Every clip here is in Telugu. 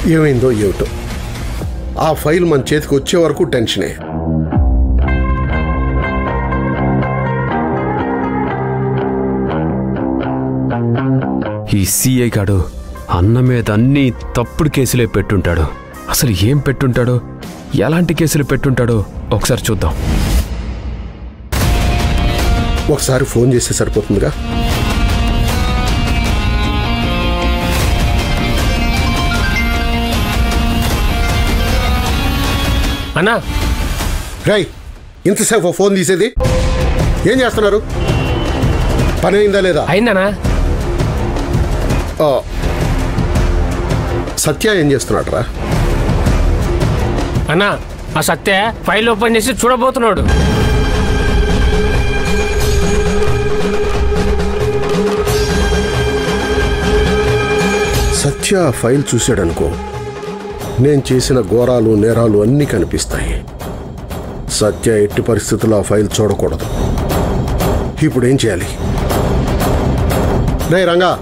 ఏమైందో ఏమిటో ఆ ఫైల్ మన చేతికి వచ్చే వరకు టెన్షనే. ఈ సిఐ గాడు అన్న మీద అన్ని తప్పుడు కేసులే పెట్టుంటాడు. అసలు ఏం పెట్టుంటాడో, ఎలాంటి కేసులు పెట్టుంటాడో ఒకసారి చూద్దాం. ఒకసారి ఫోన్ చేస్తే సరిపోతుందిగా. అన్నా రై, ఇంతసేపు ఫోన్ తీసేది ఏం చేస్తున్నారు? పని అయిందా లేదా? అయిందనా? సత్య ఏం చేస్తున్నాడు రా? అన్నా ఆ సత్య ఫైల్ ఓపెన్ చేసి చూడబోతున్నాడు. సత్య ఫైల్ చూశాడనుకో, నేను చేసిన ఘోరాలు నేరాలు అన్నీ కనిపిస్తాయి. సత్య ఎట్టి పరిస్థితుల్లో ఆ ఫైల్ చూడకూడదు. ఇప్పుడు ఏం చేయాలి? రే రంగా,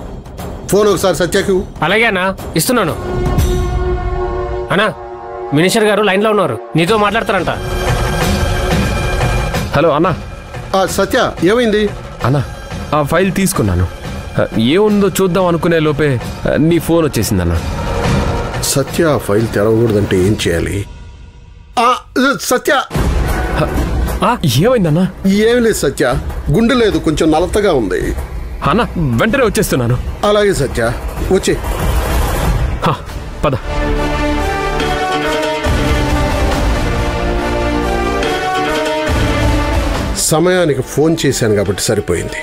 ఫోన్ ఒకసారి సత్యకు. అలాగే అన్నా, ఇస్తున్నాను. అన్నా మినిస్టర్ గారు లైన్లో ఉన్నారు, నీతో మాట్లాడతారంట. హలో అన్నా. సత్య ఏమైంది? అన్నా ఆ ఫైల్ తీసుకున్నాను. ఏముందో చూద్దాం అనుకునే లోపే నీ ఫోన్ వచ్చేసిందన్నా. సత్య ఆ ఫైల్ తెరవకూడదంటే ఏం చేయాలి? సత్య ఏమైందన్నా? ఏం లేదు సత్య, గుండె లేదు, కొంచెం నలతగా ఉంది. అన్నా వెంటనే వచ్చేస్తున్నాను. అలాగే సత్య, వచ్చే. పద. సమయానికి ఫోన్ చేశాను కాబట్టి సరిపోయింది.